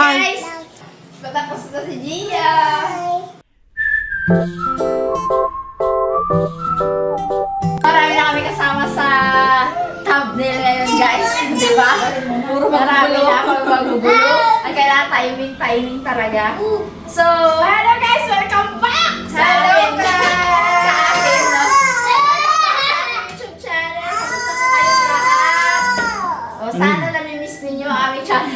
Hi! Guys, patapos na si Gia. Marami na kami kasama sa thumbnail ngayon, guys. Di ba? Puro marami na ako magugulo. Ay, kailangan timing talaga. So, hello guys! Welcome back! Hello guys! Sa akin, no? YouTube channel. Kamusta po kayong lahat? O, sana nami-miss ninyo ang aming channel.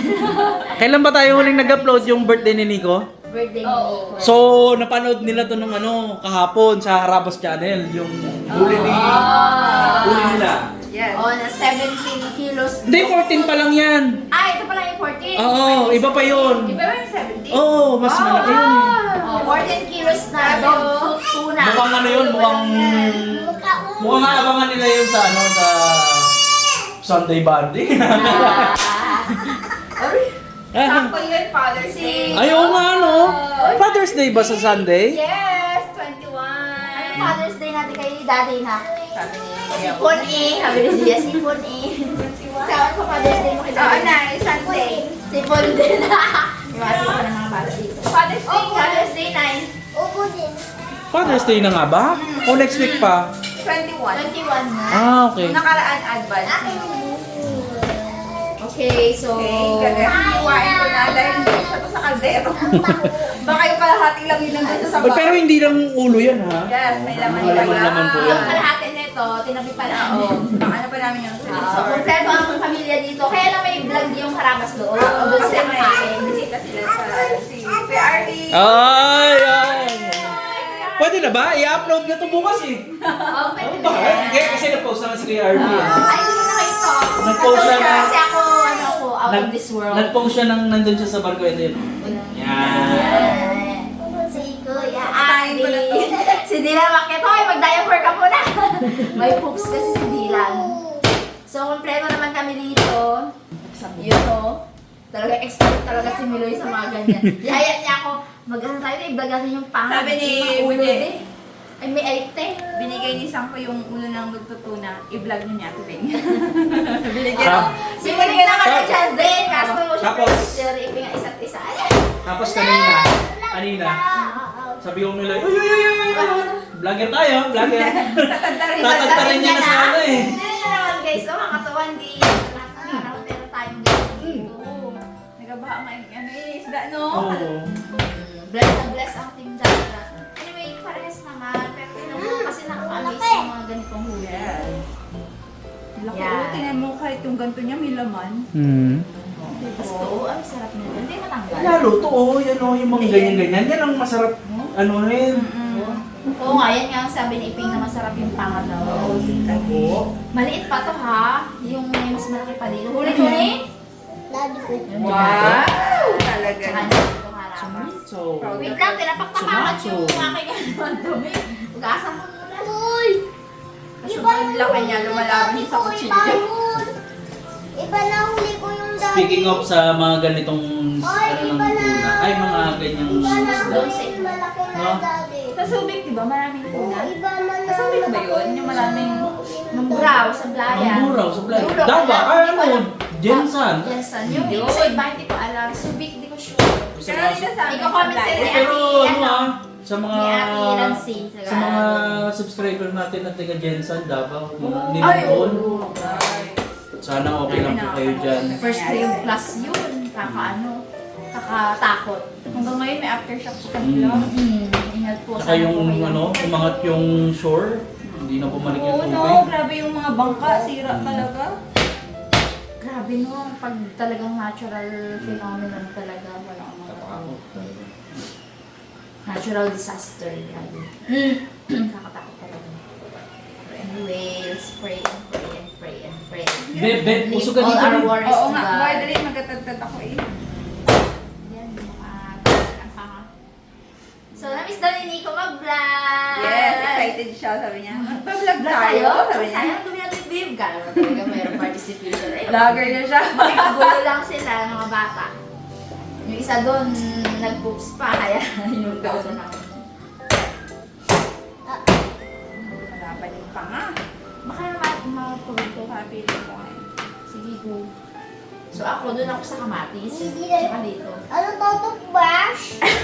Kailan ba tayo huling nag-upload yung birthday ni Nico? Birthday ni Nico. So, napanood nila to nung kahapon sa Harabas Channel, yung huli nila. Yes. Oh, na 17 kilos. Hindi, 14 pa lang yan. Ah, ito pala yung 14. Oo, iba pa yun. Iba ba yung 17? Oo, mas malaki yun eh. Oh, 14 kilos na tuna. Mukhang ano yun, mukhang abangan nila yun sa sa Sunday Bonding. Sakto yun, Father's Day. Ayaw nga Father's Day ba sa Sunday? Yes, 21. Ano Father's Day natin kay Daddy na? Sabi ni Sipon sabi ni Gia, Sipon Saan pa Father's Day mo kay Daddy? Oo na, Sunday. Sipon din na. Iwasin ko ng mga bata dito. Father's Day 9. Upo din. Father's Day na nga ba? O next week pa? 21 na. Ah, okay. Nakaraan advance. Okay, so... Iwain ko na dahil hindi siya to sa kaldero. Baka yung kalahati lang yun lang dito sa Oy, pero hindi lang ulo yan ha? Yes, may laman Mga laman po yan. Yung kalahati nito, tinabi pa na. Ano pa namin yung Kompleto ang pamilya dito. Kaya lang may vlog yung Harabas doon. O doon sila kakain. Bisita sila sa si PRD. Ay! Pwede na ba? I-upload na to bukas eh. Oh, pwede Ba? na. Kasi na-post naman si Kuya RB. Ay, hindi na kayo to. Nag-post siya na- Kasi ako, out of this world. Nag-post siya nandun siya sa barko. Ito yun. Yan. Si Kuya Patayin ko na to. Si Dylan Makit. Hoy, mag-diaper ka muna. May poops kasi si Dylan. So, kompleto naman kami dito. Yun o. Talaga expert talaga si Miloy sa mga ganyan. Yaya niya ako, mag-ano tayo na i-vlog natin yung pangat. Sabi ni Yung ulo, Bunye. eh. Ay, may aite. Binigay ni Sangko yung ulo ng nagtutuna. I-vlog niyo niya, Tubing. Sinigyan naman na dyan din. Kaso mo siya Tapos- pressure. Ipinga isa't isa. Tapos kanina, sabi ko nila, vlogger tayo, vlogger. Tatantarin niya na sa ano eh. Hindi na naman guys. So, makatuwa hindi. Lahat ng araw pero tayong dito. Nagabaha nga yung isda, no? Oo. Bless na bless ang team Dara. Anyway, parehas naman. Pero tinan mo kasi nakaka-amaze yung mga ganitong huli. Laki Yan. ulo, tingnan mo kahit yung ganito niya may laman. Basta oo, ang sarap nila. Hindi matanggal. Lalo to yan yung mga ganyan-ganyan. Yan ang masarap, rin. Oo nga, yan nga ang sabi ni Iping na masarap yung pangat daw. Oo. Maliit pa to ha. Yung may mas malaki pa dito. Huli ko ni? Wow! Talaga. Tsaka na itong harapan. So, Wait lang, pinapaktapakan Sumatso. yung aking ano dumi. Ugasan mo muna. Uy! Sobrang laki niya, lumalaban niya sa kutsilyo. Iba na huli ko yung dati. speaking of sa mga ganitong ng tuna, ay mga ganyang Iba na isda. huli yung malaki na No? dati. Sa Subic, di ba? Maraming tuna. Iba man na Sa Subic ba yun? Yung maraming... Mamburaw sa Blaya. Ang muraw sa playa. Dulo, Daba, alam, hindi ko alam. Jensan. Jensan. Yung Yun. sa iba hindi ko alam. Subic, hindi ko sure. Pero dito sa amin, Ikaw-comment sa kayo. Blaya. Pero sa mga Ni Ate Nancy. sa mga subscriber natin na taga Jensan, Davao, Ay, Nilipon. oo. Sana okay lang po kayo dyan. First day yung class yun. Kakatakot. Hanggang ngayon may aftershock sa kanila. Ingat po. Saka yung umangat yung shore, hindi na bumalik yung Oo, no. tubig. Grabe yung mga bangka. Sira talaga. Grabe no, pag talagang natural phenomenon talaga, walang mga Nakatakot talaga. natural disaster. Grabe. Kakatakot talaga. Pero anyway, let's pray and pray and pray and pray. Beb, Leave usog ka all dito. our Beb. worries Oo to nga. God. Boy, dali. Magtatagtad ako eh. Yan, yung mga ang panga. So, na-miss daw ni Nico mag-vlog. Yes, excited siya. Sabi niya, magpa-vlog Vlog tayo. tayo? Sabi niya. Sayang dumi natin babe. Kala mo talaga mayroong participation. Ayun. Vlogger na siya. Makikagulo lang sila, mga bata. Yung isa doon, nag-poops pa, kaya yung kauso namin. Malaban yung panga. Baka naman mapulog ko. Happy lang ko ngayon. Sige, go. So ako, doon ako sa kamatis. Hindi na- Tsaka dito. Ano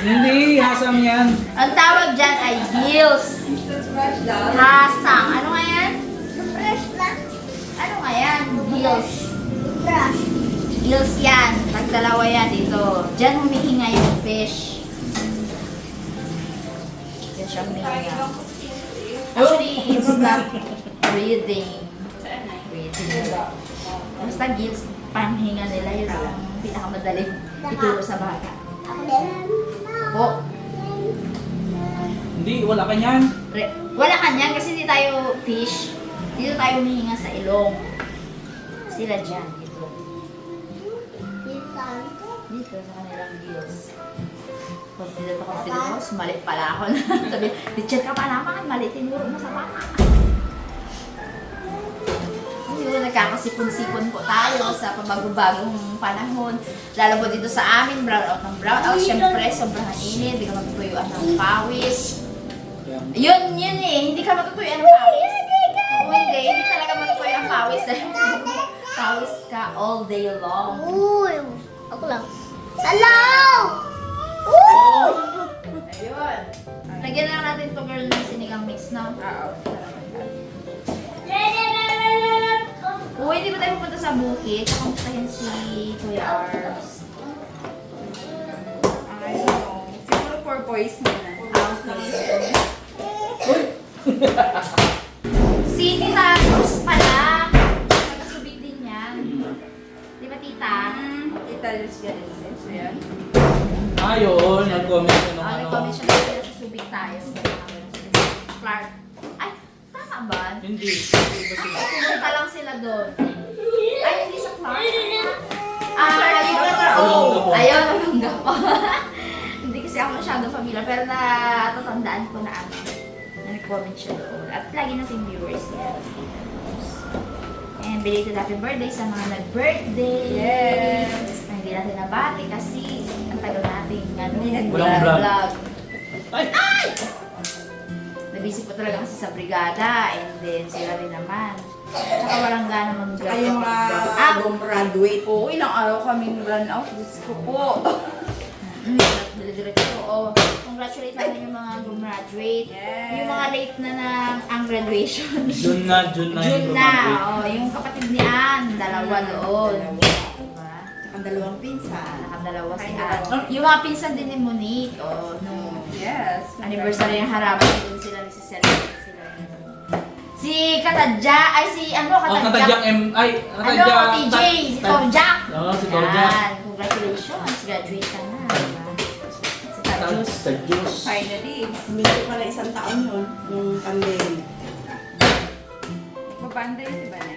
Hindi, hasang yan. Ang tawag dyan ay heels. Toothbrush daw. Hasang. Ano nga yan? Fresh na. Ano nga yan? Heels. Fresh. Heels yan. Nagdalawa yan dito. Diyan humihinga yung fish. Diyan siya humihinga. Actually, it's not breathing. Breathing. Basta gills, panghinga nila, yun ang pinakamadaling ituro sa bata. Ako din. Po, Hindi, wala ka niyan. wala kanyan kasi hindi tayo fish. Dito tayo humihinga sa ilong. Sila dyan, dito. Isan. Dito sa kanilang gills. Confident ako, sumalit pala ako. Sabi, Richard ka pa naman, mali tinuro mo sa bata. Yun, nagkakasipon-sipon po tayo sa pabagong-bagong panahon. Lalo po dito sa amin, brown out ng brown out. Siyempre, sobrang init, hindi ka matutuyuan ng pawis. Yun eh, hindi ka matutuyuan ng pawis. Kung hindi talaga matutuyuan ang pawis dahil pawis ka all day long. Uy. Ako lang. Hello! Ayun. Lagyan na lang natin ito girl ng sinigang mix, no? Uy, hindi ba tayo pupunta sa bukid? Kamustahin si Kuya Arms. I don't know. Siguro for boys muna. Si Tita Cruz pala. Nagkasubig din yan. Di ba, Tita? Kita Luz Galindes. So yan. Ayun, nag-comment ka ng ano. Nag-comment siya na sa subig tayo. Clark. Ay, tama ba? Hindi. Iba sila. Pumunta lang sila doon. Ay, hindi sa Clark. Yung letter O. Ayun, Olongga po. Hindi kasi ako masyadong familiar, pero natatandaan ko na ano. Na nag-comment siya doon. At lagi nating viewers niya. And belated happy birthday sa mga nag-birthday. Yes. Na hindi natin nabati kasi ang tagal nating Walang vlog. vlog. Ay! Nabisi po talaga kasi sa brigada and then sila rin naman. Tsaka walang gana mag-vlog. Tsaka yung mga gumraduate. Oo, ilang araw kaming run out. Diyos ko po. Dire-diretso. Oo. Congratulate namin yung mga gumraduate. Yes. Yung mga late na ang graduation. June na yung June na. graduate. Oh, yung kapatid ni Ann, dalawa doon. Diba? Ang dalawang pinsan. Nakadalawa si Ay, Ann. dalawa. Yung mga pinsan din ni Monique. Oh, no. Yes. Anniversary yung harapan doon sila nagsi-celebrate sila. Si Katadja, ay si ano, Oh, Katadjak M. Ay, Ano, TJ, si Torjak. Oo, si Torjak. Yan, congratulations, graduate ka na. Diba? Si Tajus. Sa Diyos. Finally. Hindi ko pala isang taon yun, yung pandemic. Magbabanda yun, diba na?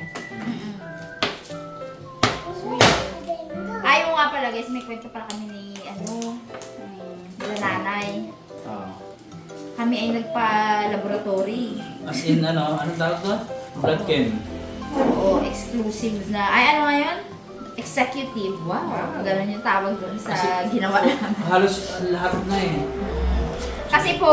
Ayaw nga pala guys, may kwento pala kami ni ano, nila nanay. Ah. Kami ay nagpa-laboratory. As in, anong tawag to? Blood chem. Oo, exclusive na. Ay, ano nga yun? Executive. Wow. Ganun yung tawag doon sa ginawa namin. Halos lahat na eh. Kasi po,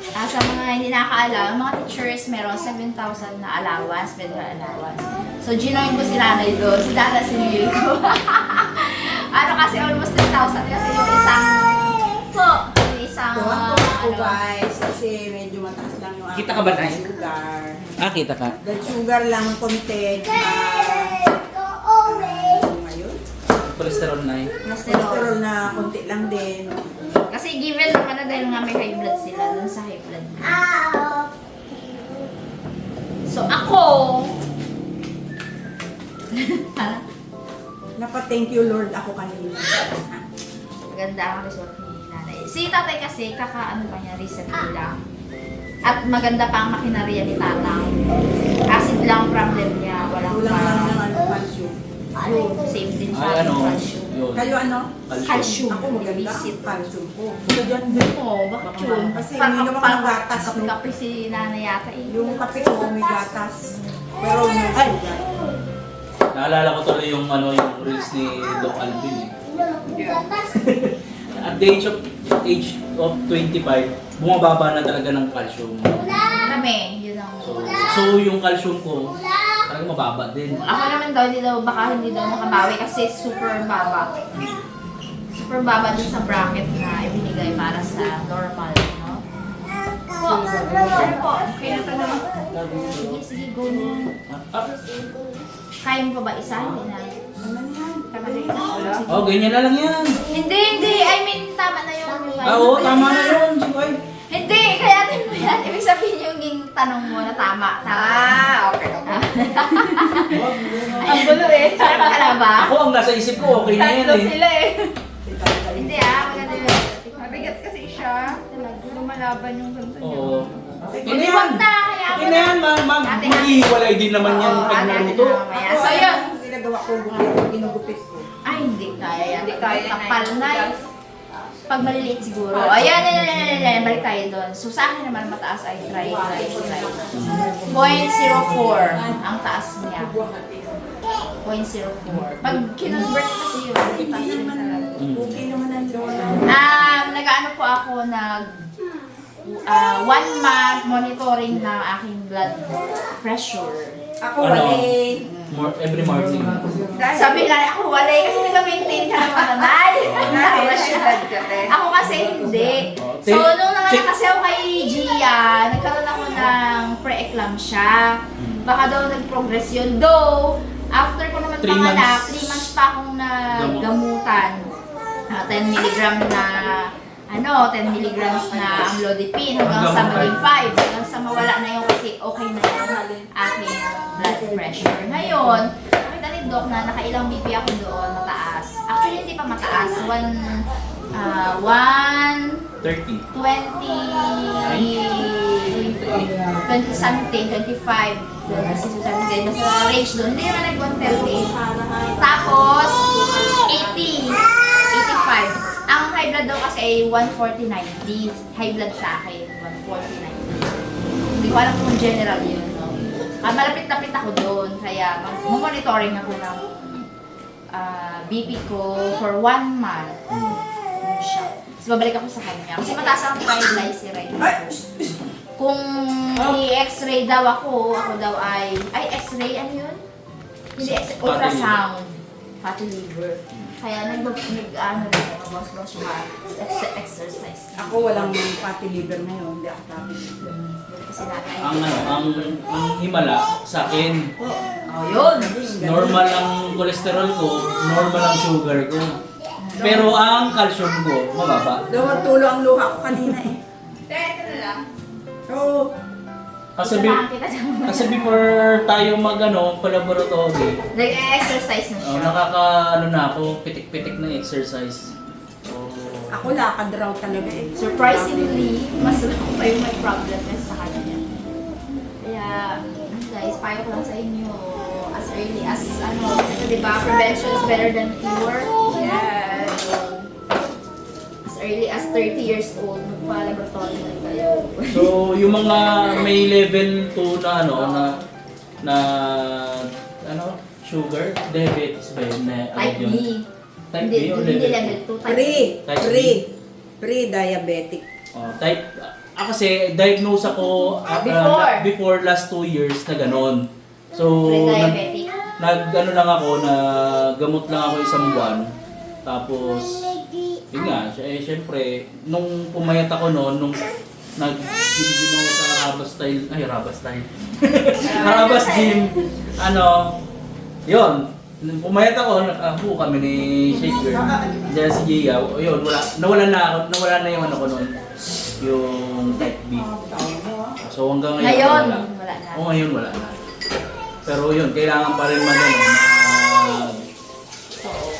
sa mga hindi nakakaalam, mga teachers meron 7,000 na allowance, medical allowance. So, ginoin ko si nanay doon, si dada sinili ko. Ano kasi almost 10,000 kasi yung isang, yung isang, Tuwag ko ano, guys, kasi medyo mataas lang yung Kita ka ba, Nay? sugar. Ah, kita ka. Blood sugar lang konti. Ngayon, Cholesterol na eh. cholesterol. cholesterol na konti lang din. Kasi given naman na dahil nga may high blood sila dun sa high blood. So, ako, Napa-thank you Lord ako kanina. maganda ang result ni nanay. Si tatay kasi, kakaano pa niya recently lang. At maganda pa ang makinarya ni tatay. Acid lang ang problem niya. Walang Kulang lang ng ano, calcium. Yun, same din sa Ay, ating ano? calcium. Yun. Kayo ano? Calcium. Ako maganda Visit. ang calcium ko. Ito dyan din. Oo, bakit yun? Kasi uminom ako ng gatas, no? Kape si nanay yata eh. Yung kape ko may gatas. Pero no sugar. Naalala ko tuloy yung reels ni Doc Alvin eh. At the age of 25, bumababa na talaga ng calcium. Kami, yun ang... So yung calcium ko, talaga mababa din. Ako naman daw, hindi daw makabawi kasi super baba. Super super baba dun sa bracket na ibinigay para sa normal, no? Po, sir po, okay na to naman. Sige, sige, go na. Kaya mo pa ba isa? Hindi na. Tama na yun. Oh, ganyan na lang yan. Hindi. I mean, tama na yun. Oo, tama na yun. Sige. Hindi, kaya din mo yan. Ibig sabihin yung tanong mo na tama. Okay. Ang gulo eh. Sarap ka na ba? Ako, ang nasa isip ko, okay na yan Tatlo eh. sila eh. Hindi maganda yun. Mabigat kasi siya. Lumalaban yung ganito niya. Oo. Okay na Hindi, yan. wag na. Kaya Okay na yan. Maghihiwalay din naman yan pag naluto. So yun. Ang ginagawa ko, ginugupit ko. Ay, hindi kaya yan. Hindi kaya na Kapal yun. na yun. Pag maliliit siguro. Ayan. Balik tayo doon. So sa akin naman mataas ay try. 0.04 ang taas niya. 0.04. Pag kinonvert kasi yun, taas yun talaga. Okay naman ang lola. Nag-ano po ako, 1 month monitoring ng aking blood pressure. Ako, Ano? wali. Every morning. Sabi na ako, wala kasi nag-maintain ka naman nanay. Tawa siya. Ako kasi hindi. So, nung nanganak kasi ako kay Gia, nagkaroon ako ng pre-eclampsia. Baka daw nag-progress yun. Though, after ko naman 3 panganak, months. 3 months pa akong nagamutan. 10 milligram na 10 milligrams na amlodipine hanggang sa maging 5. Hanggang sa mawala na yung kasi okay na yung aking blood pressure. Ngayon, nakita ni Doc na nakailang BP ako doon, mataas. Actually, hindi pa mataas. 30. 20 something, 25. Kasi sabi nasa range doon. Hindi naman nag-130. Tapos, 80. 85. Ang high blood daw kasi ay 140/90. High blood sa akin, 140/90. Hindi ko alam kung general yun, no? Malapit-lapit ako doon, kaya monitoring ako ng BP ko for 1 month. Yun siya. Tapos babalik ako sa kanya. Kasi mataas ang triglyceride ko. Kung i-x-ray daw ako daw ay x-ray, ano yun? Hindi, ultrasound. Fatty liver. Kaya ano rin ako, boss exercise. Ako walang fatty liver ngayon, hindi ako fatty liver. Kasi nanay. Ang himala sa akin, Oh, yun! normal ang cholesterol ko, normal ang sugar ko. Pero ang calcium ko, mababa. Tulo ang luha ko kanina eh. Ito na lang. Oo. Samahan kita dyan. Kasi before tayo pa-laboratory, Nag-exercise na siya. na ako, pitik-pitik na exercise. Ako lakad raw talaga eh. Surprisingly, mas ako pa yung may problem sa kanya. Kaya, guys, payo ko lang sa inyo, as early as, diba, prevention is better than cure. Yes. As early as 30 years old, magpa-laboratory na kayo. So, yung mga may level 2 na sugar, diabetes ba yun? Type B. Type B Hindi o hindi level 2? level 2, type B. Pre-diabetic. Kasi diagnose ako before last 2 years na ganon. So, Pre-diabetic. lang ako, gamot lang ako isang buwan. Tapos, yun nga, syempre, nung pumayat ako noon, nung nag-gym ako sa Harabas Gym, yun, nung pumayat ako, nakabuo kami ni Shaker, dyan si Gia, yun, nawala na yung ko noon, yung type B. So hanggang ngayon, wala na. Ngayon wala na. Pero yun, kailangan pa rin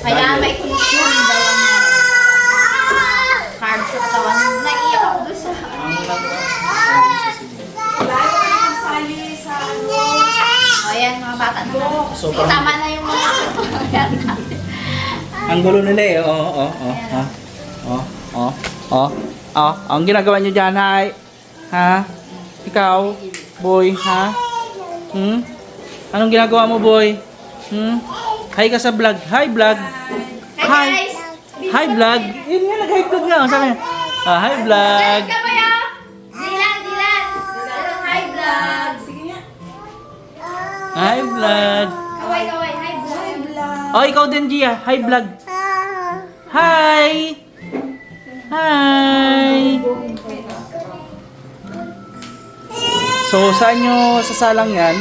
Kaya may consume daw ang carbs sa katawan. Naiiyak ako doon sa... Lalo ka nagsali sa Ayan, mga bata na. So, Tama na yung mga ang gulo nila eh. Ang ginagawa niyo dyan, hay? Ha? Ikaw? Boy, ha? Anong ginagawa mo, boy? Hi ka sa vlog. Hi, vlog. Hi guys! Hi, vlog. Yun nga, nag-hi vlog nga. Sabi niya, hi, vlog. Ka ba yan? Dilan! Hi vlog! Sige nga. Hi, vlog. Kaway, hi vlog! Oh, ikaw din, Gia. Hi, vlog. Hi! Hi! So, saan nyo sasalang yan?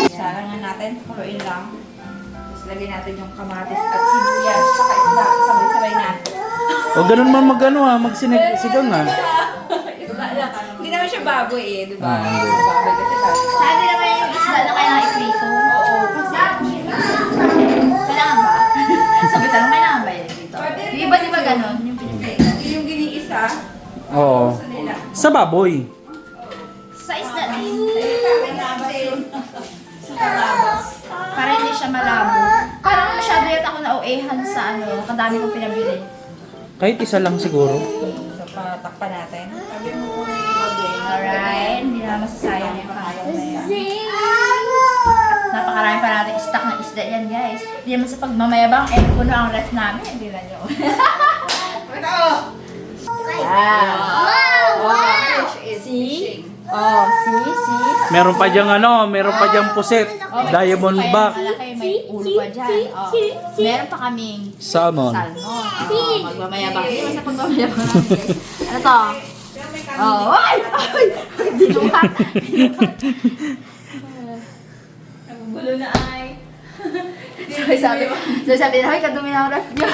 Salangan natin, kuluin lang. Tapos lagyan natin yung kamatis at sibuyas, saka isda, sabay-sabay na. O, ganun man magsigang nga. Isda lang. Hindi naman siya baboy eh, di ba? Ah, hindi. Baboy kasi tayo. Sabi naman yung isda na kailangan iprito. Oo. Kailangan ba? Sabi tanong, kailangan ba yun dito? Yung iba di ba ganon? Yung piniprito. Yung giniisa, Oo. sa nila. Sa baboy. Sa isda din. Kaya natin. Sa kalabas. Para hindi siya malabo. Parang masyado yata ako na-OA-han sa ano, kadami kong pinabili. Kahit isa lang siguro. So, patakpan natin. Sabi mo kung yung baboy. Alright, hindi na masasayang yung kaya na yan. Napakarami pa natin stock ng isda yan, guys. Hindi naman sa pagmamayabang, puno ang ref namin. Hindi na nyo. See? Oh, see? Meron pa diyang meron pa diyang puset. Diamond Kaya back. malaki, may ulo pa dyan. Oh. Meron pa kaming Salmon. salmon. Oh, magmamayabang. Hindi naman sa pagmamayabang namin, guys. Ano to? Oh, ay! Ay! Dinukat! Nagugulo na ay. Sabi na, ay, kadumi na ang ref nyo.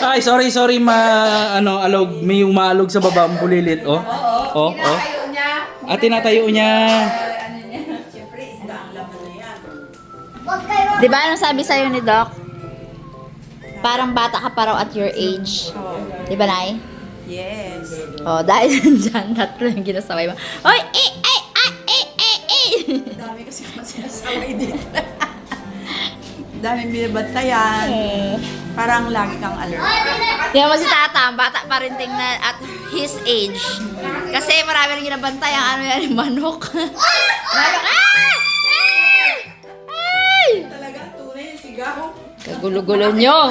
Ay, sorry, alog. May umaalog sa baba ang bulilit, oh. Oh, oh. Kinakayo niya. At tinatayo niya. Ano niya? Siyempre, isda ang laman na yan. Huwag kayo. Di ba anong sabi sa'yo ni Doc? Parang bata ka pa raw at your age. Di ba, Nay? Yes. Oh, dahil dyan, tatlo yung ginasaway mo. Oy, Dami kasi sinasaway dito. Daming binabantayan. Parang lagi kang alert. Yan mo si Tata, ang bata pa rin tingnan at his age. Kasi marami rin ginabantay ang ano yan, yung manok. Manok, ay! Talagang tunay yung sigaw. Kagulo-gulo nyo.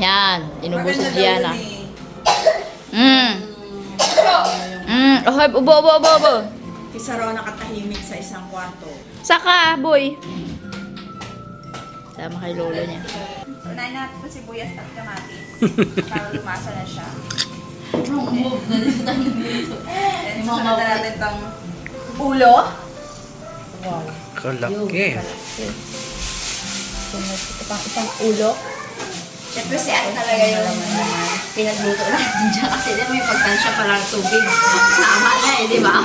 Yan, inubusan niya na. Ubo. Isa raw nakatahimik sa isang kwarto. Saka, boy. Sama kay lolo niya. Unahin natin po sibuyas at kamatis. Para lumasa na siya. Then, sunod na natin itong ulo. Kalaki. Ito pang isang ulo. Siyempre si Ate talaga yung pinagluto natin dyan kasi din may pagtansya pa lang tubig. Tama na eh, di ba?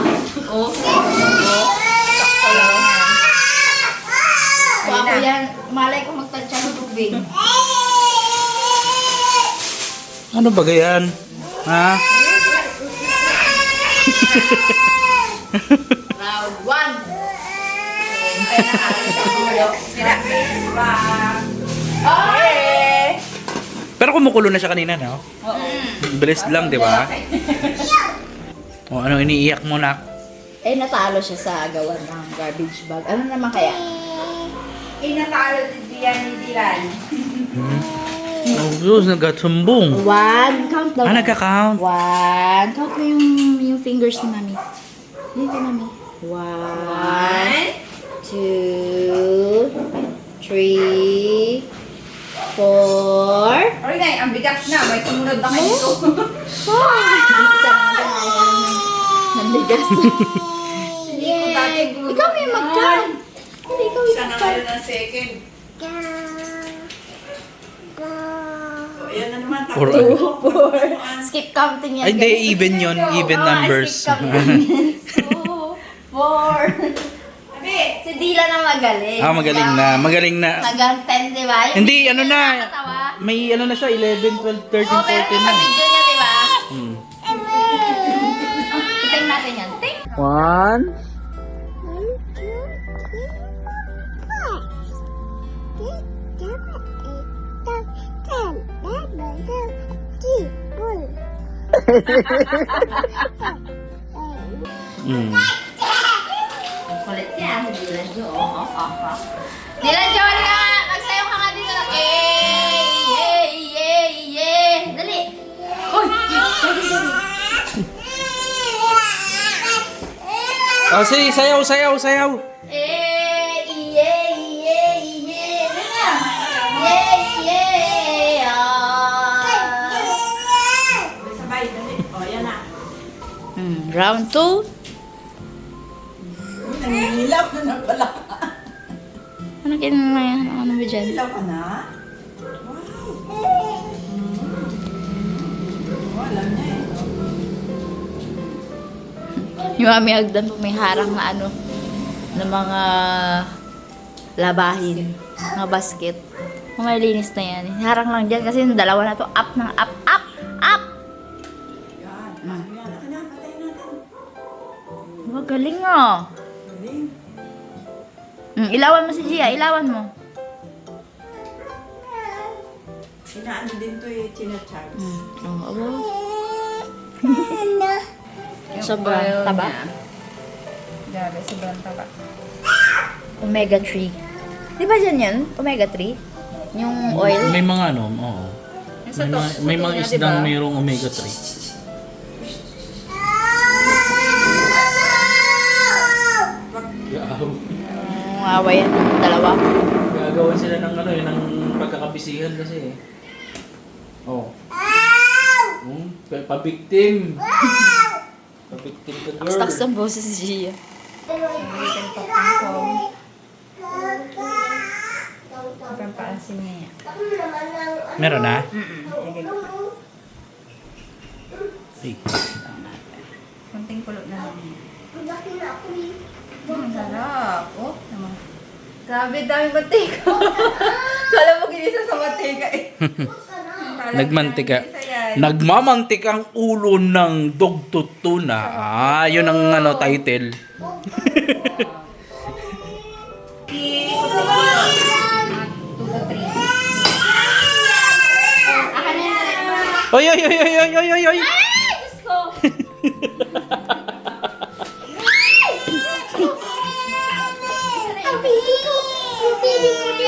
Oo. Sakto lang yan. Kung ako yan, malay ko magtansya ng tubig. Ano ba yan? Ha? Round 1. Ay, nakalit ang ulo. Pinakbis pa. Okay! Pero kumukulo na siya kanina, no? Bilis lang, di ba? O, ano iniiyak mo, nak? Eh, natalo siya sa gawan ng garbage bag. Ano naman kaya? Inatalo si Dian ni Dilan. Oh, Diyos, nagkasumbong. 1. Count daw. Nagka-count. 1. Count mo yung fingers ni Mami. Dito, Mami. 1, 2, 3, 4. Oy, Nay, ang bigat na. May sumunod na kayo dito. Nandigas. Hindi ko dati Ikaw may mag-count. Hindi, ikaw yung Siya na mag-count. ngayon ng second. O, yan na naman. Or, 4. Skip counting yan. ay, hindi, guys. even yun. Even Oo, numbers. skip counting. 2, 4. Abi! Si Dila na magaling. Ah, magaling na. Magaling na. Hanggang 10, di ba? Yung Hindi, video ano niya na. nakakatawa. May ano na siya, 11, 12, 13, Oo, pero 14 sa na. video niya, di ba? Hmm. Itain natin yan. Ting! 1, Kulit yan. Dilan Jo. Dilan Jo, halika nga. Magsayaw ka nga dito. Dali. Uy! Dali. Oh, sige, sayaw. Eh! Round 2. Nangingilaw ka na pala. Ano kinala yan? Ano ba dyan? Ilaw ka na? Wow. Alam niya eh. Yung Mami Agdan po may harang na ano, na mga labahin, mga basket. Malinis na yan. Harang lang dyan kasi yung dalawa na to, up ng up, up, up! Yan. Ano yan? Ako na, patayin natin. Magaling ah. Galing. Ilawan mo si Gia, ilawan mo. Inaano din to eh, chinacharge. Oh, abo. Sobrang taba. Grabe, sobrang taba. Omega 3. Di ba dyan yun? Omega 3? Yung oil? May mga ano, oo. May mga isdang mayroong omega 3. Yaw. Awa yan ng dalawa. Gagawan sila ng ano, ng pagkakabisihan kasi eh. Oh. Pabiktim. Pabiktim ka girl. Takas ng boses si Gia. Sobrang paansin niya. Meron na? Ay. Kunting kulo na lang niya. Ang sarap. Oh, naman. Grabe, dami mantika. Kala mo ginisa sa mantika eh. Nagmantika. Nagmamantik ang ulo ng dugtut tuna. Ah, yun ang ano title. Oy oy oy oy oy oy oy oy.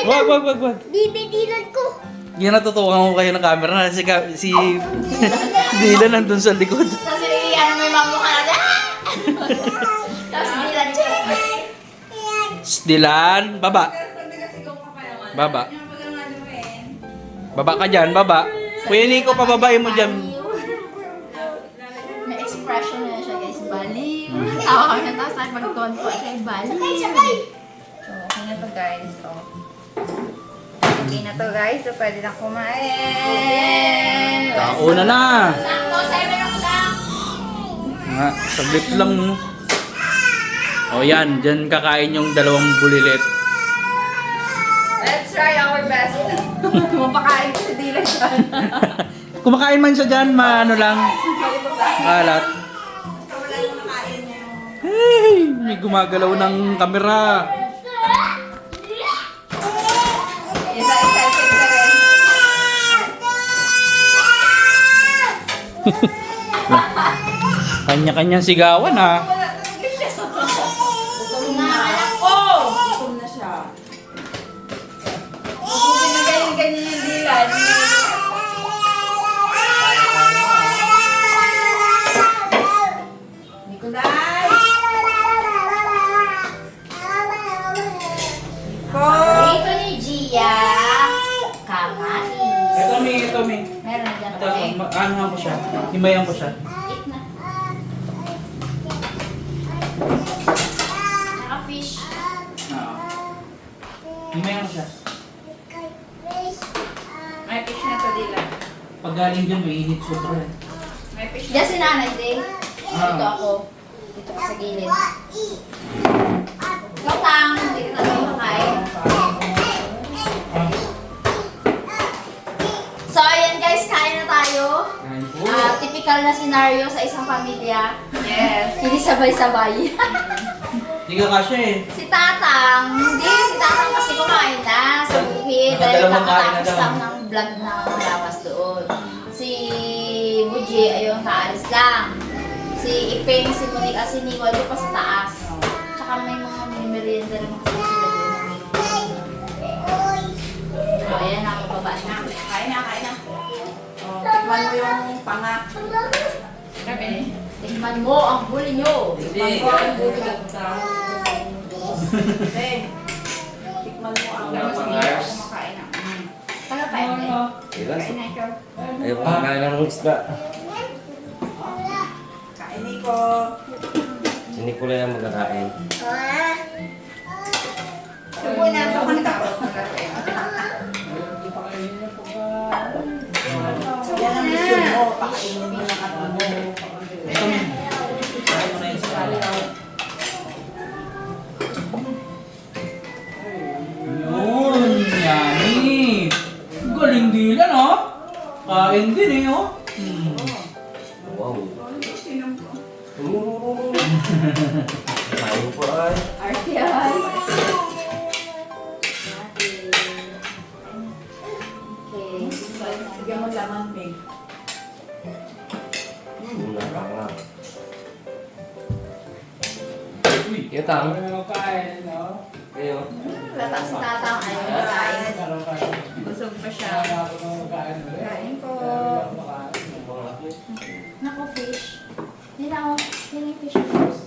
Wag. Bibidilan ko. Yan natutuwa ko kayo ng camera na si Dylan nandun sa likod. Tapos ano may mamukha na. Tapos bilan siya. Dylan, baba. Baba. Baba ka dyan, baba. Kuya Nico, pababain mo dyan. May expression na siya guys. Baliw. Tawa kami na tapos ay pag-conto siya. Baliw. So, okay na to guys. Oh. Okay na to guys. So, pwede na kumain. Kauna na. Sakto, 7 o'clock. Nga, saglit lang. O yan, dyan kakain yung dalawang bulilit. Let's try our best. Mapakain ko si Dylan dyan. Kumakain man siya dyan, maano lang. Kalat. Hey, may gumagalaw ng kamera. Excited ka rin. Kanya-kanyang sigawan ha. Gutom na siya. Ganyan yung Dylan. Nicolay! Dito ni Gia. Kamatis. Ito, may. Meron dyan. Ito, Okay. ano ko siya. Himayan ko siya. Eat na. Naka-fish. Himayan ko siya. May fish na to, Dylan. Pag galing dyan, may init sobra eh. May fish. Diyan si nanay, Day. Ah. Dito ako. Dito ka sa gilid. Ikaw, Tang. Hindi ka tayo makain. So, ayan guys. Kain na tayo. Kain po. Typical na scenario sa isang pamilya. Yes. Hindi sabay-sabay. Hindi ka kasya eh. Si Tatang, hindi. Si Tatang kasi kumain na sa bukid. Dahil Nakadalawang kain na kakatapos daw. lang ng vlog na lawas doon. Si Buji, ayun, kaalis lang. Si Ipeng, si Monique, si Nicole, doon pa sa taas. Tsaka may mga merienda naman kasi sila doon. So, ayan na, mababa na. Kain na. Oh, tikman mo yung panga. Tingnan mo ang huli nyo. Hindi. Tikman mo ang Pangayos. Kumakain na. Taga pa yun eh. Kain na ikaw. Ayaw pa kain ng isda. Kain ni ko. po. Si Nicolay ang magkakain. Subuhin na sa kanila. Yan ang mission mo. Pakainin mo ng anak mo. Ito mo. Ito mo na yun sa kanila. Yun, yummy. Galing din yan, oh. Kain din eh, oh. Wow. Kain po ay. RTI. Okay. Bigyan mo laman, Meg. Muna ka nga. Yatang. Kayo. Lata si tatang ayaw makain. Busog pa siya. Kain po. Nako, fish. Nila ako. Nila yung fish balls.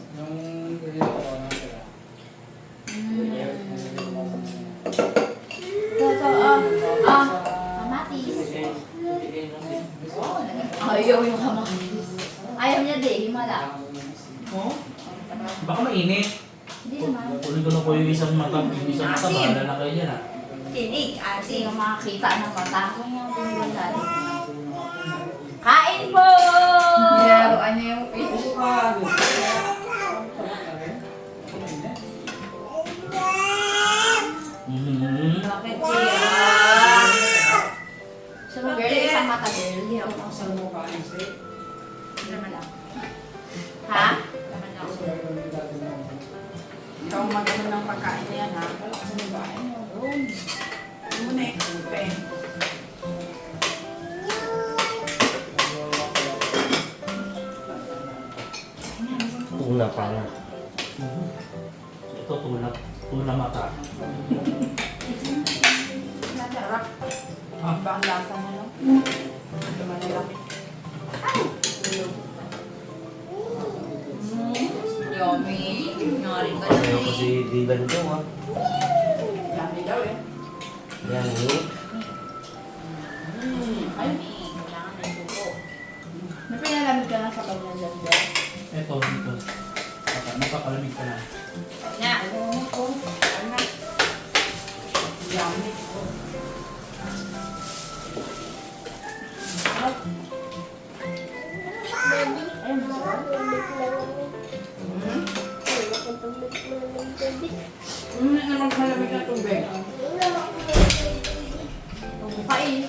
Ito, kamatis. Ayaw yung kamatis. Ayaw niya di, himala. Oh? Baka mainit. Hindi naman. Tuloy ko na po yung isang mata. Yung isang mata, bahala na kayo dyan, ah. Tinig, Kasi asin. yung makakita ng mata ko yung tiniwala. Kain po! Nilaruan niya yung fish. Mhm. Bakit siya? So, girl, isang mata girl. Hindi ako Naman lang. Ha? Naman lang. Ikaw mag-ano ng pagkain na yan, ha? Muna eh. Okay. Tuna pa nga. Ito, tulak. Tuna mata. Sarap. Ah. Iba ang lasa niya, no? Ito malalaki. Yummy. Nyari ka Ayaw ko si Dylan ko ha. Yummy daw eh. Yan eh. Yummy. Kailangan na yung buko. Napinalamig ka na sa kanya dyan, girl. Ito, dito. Napakalamig ka na. Na. Yummy. Ayun, masarap. Naman malamig na tubig. Kain.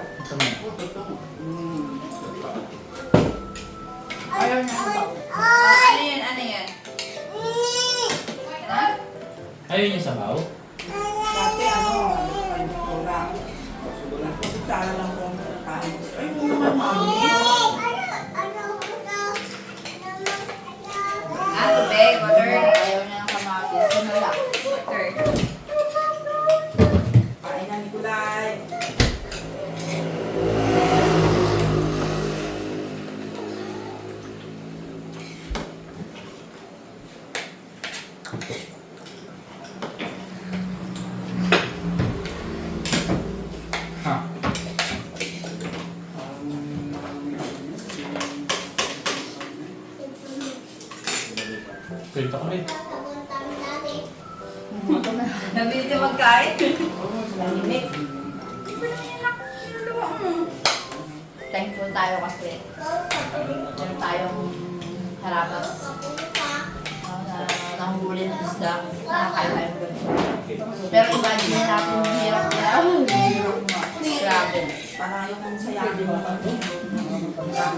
Ito mo. Ayaw niya sa Ano yan? Ano yan? Ayaw niya sabaw? Dati pantura. Kutsara lang po ang kain. Ay, mo naman, mami. Ah, tubig. Water. Ayaw niya ng kamatis. Sinula. Water. Kain na, Nicolay. Ha? Kwento kami. Nabili magkain? Lamig. Thankful tayo kasi. Meron tayong harapas. Nahuli ng isda. Nakakain tayo ng ganito. Pero imagine natin yung hirap niya. Grabe. Para yung sayangin mo pa doon. Isang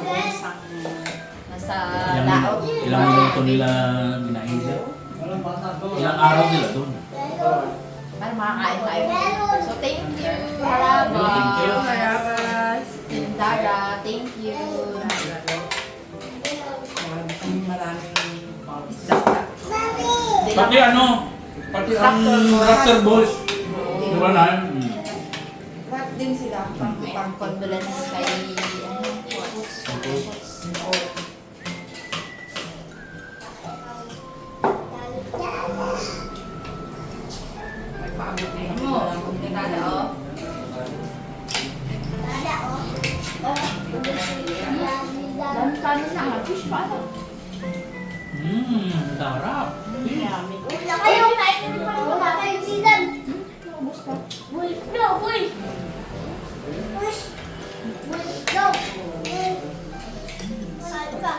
Nasa laot. Ilang minuto nila ginahinda? Ilang araw nila doon? Para makakain tayo. So thank you. Harapas. Thank you. Marabas. Team Dara, thank you. maraming Isda. Pati ano? Pati ang tractor balls. Di ba na? Rap din sila. Pang condolence kay May paabot na yun mo. Kung dinadao. Dada, oh. Sarap. Yummy. Wala kayo. Wala kayong sidan. Uy, no, uy. Uy, no. Saan ka?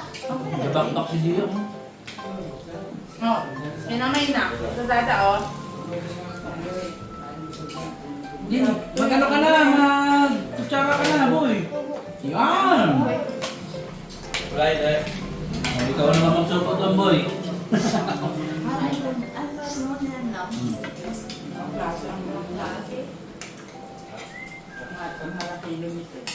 Nabakbak si Gio. Oh, pinamay na. Ito dada, oh. Mag-ano ka na, mag-kutsara ka na, boy. Yan! Right, right. Oh, ikaw naman magsupot lang, boy. Ang klase ang mga klase. Ang harap limited.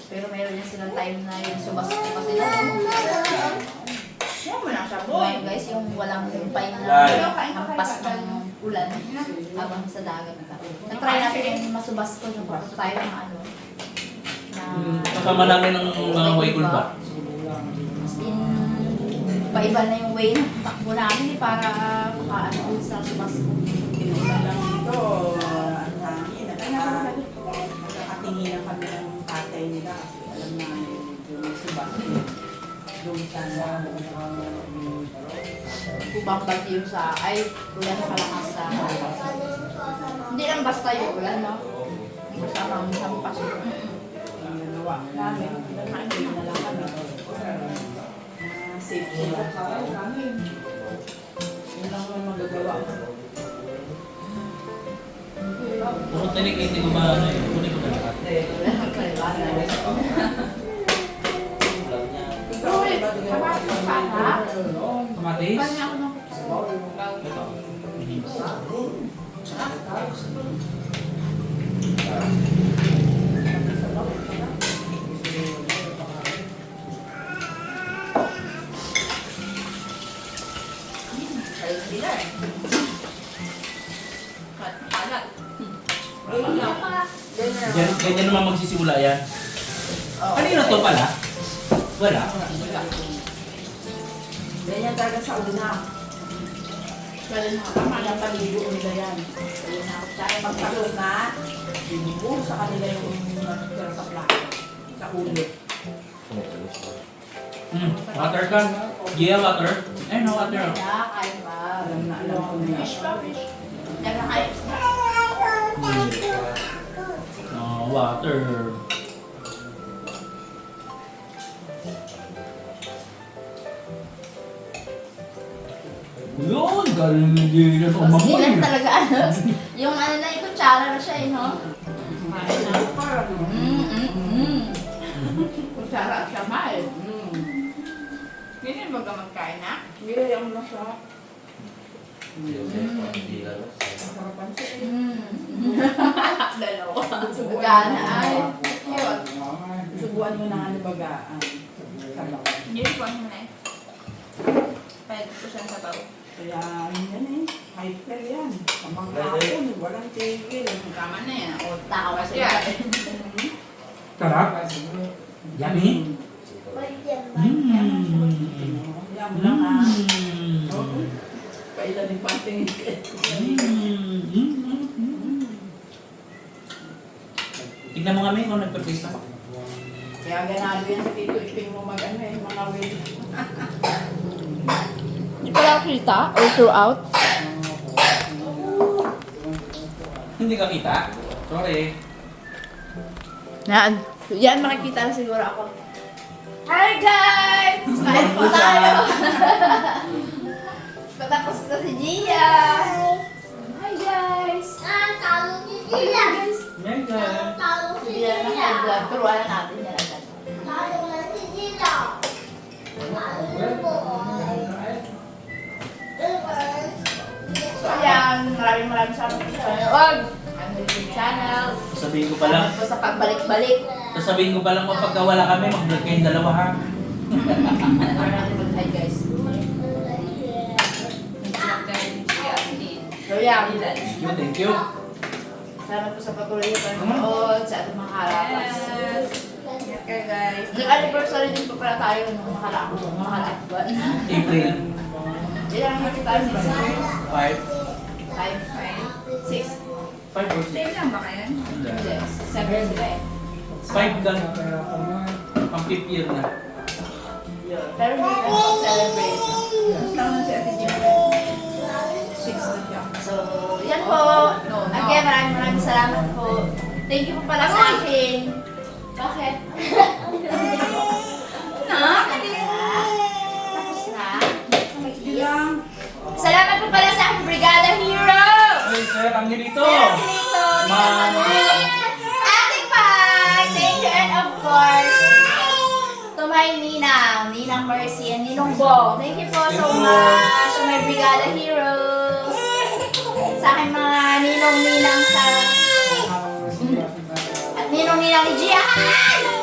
Pero meron yan silang time na yung subasok pa sila. Yan mo na siya, boy. Ngayon guys, yung walang humpay na hampas ng ulan habang sa dagat ka. Na-try natin yung masubas ko yung papunta tayo ng ano. Na, Kasama namin ng mga waykul ba? as in, iba na yung way ng takbo namin para makaano sa subas ko. Inulan lang dito, ang hangin. Nakatinginan kami ng tatay nila kasi alam namin yung subas doon sa Kubang bagyo sa, ay, ulan na kalakas sa hindi lang basta yung ulan, no? Kasamang hampas yun. ang ginawa namin. Nakatingin na lang kami. Safe sila sa amin. Yun lang ang magagawa ko. Puro tinig, hindi ko ba ano eh. Kunin ko na lahat. Uy, kamatis pa na. Kamatis? Kanya ako ng Ito. Kalit sila eh. Kalat. Ganyan naman magsisimula yan. Kanina to pala? Wala. Ganyan talaga sa una. Kalit na kama na paligo nila yan. Ayun na. Kaya pagkakos na, binubuo sa kanila yung natitira sa plato. Sa ulo. Water ka? Yeah, water. Eh, no water. Kain ba? Alam na alam ko na Fish pa, fish. Yan na kayo. Water. Yun, galing na din ang Hindi umamoy. lang talaga ano. Yung ano na yung kutsara na siya, eh, no? Kumain na. Kung sarap siya, mahal. Ganyan ba ka magkain na? Nilagyan mo na siya. Sarapan Dalawa. Gana ay. Cute. Subuan mo na ano bagaan. Sabaw. Hindi ko ano na eh. Pwede ko siyang sabaw. Kaya yan eh. Hyper yan. Kamang hapon. Walang tigil. Tama na yan. O, Tao kasi. Yeah. Sarap. Yummy. Yan mo lang ha. Kailan yung pantingin. Tignan mo kami kung nagpa-taste na. Kaya ganado yan sa Tito Iping mo mag-ano eh. Mga will. Hindi pala kita or throughout. Hindi ka kita? Sorry. Yan. Yan makikita siguro ako. Hi guys! Kain po tayo! Patapos na si Gia! Hi guys! Guys! Mega. Si Gia na high blood. Turuan na natin yan agad. So ayan, maraming salamat sa channel. Wag! Ang YouTube channel. Sasabihin ko pa lang. Salamat po sa pagbalik-balik. Sasabihin ko pa lang kung pagka wala kami, mag-vlog kayong dalawa ha. Para natin mag-hi guys. So yeah, Thank you. salamat po sa patuloy na panonood sa ating mga harapas. Okay guys. Nag-anniversary din po pala tayo nung nakaraang buwan. April Ilang natin tayo sa 5. 5, 6, 5 or 6. Same lang ba kayo? 7 sila eh. 5 ka. Pang 5th year na. Pero hindi ko celebrate. Mas lang na si Ate Jenny. 6 na siya. So, yan po. Again, maraming salamat po. Thank you po pala sa akin. Bakit? Tapos na. Hindi lang. Salamat po pala sa aking Brigada Hero! Hey, sir, ang dito. Sir Angelito, Ate Pag! Thank you, and of course, to my Ninang Mercy, and Ninong Bong. Thank you po so much to my Brigada Heroes. Sa aking mga ninong-ninang sa... At ninong-ninang ni Gia. Hi!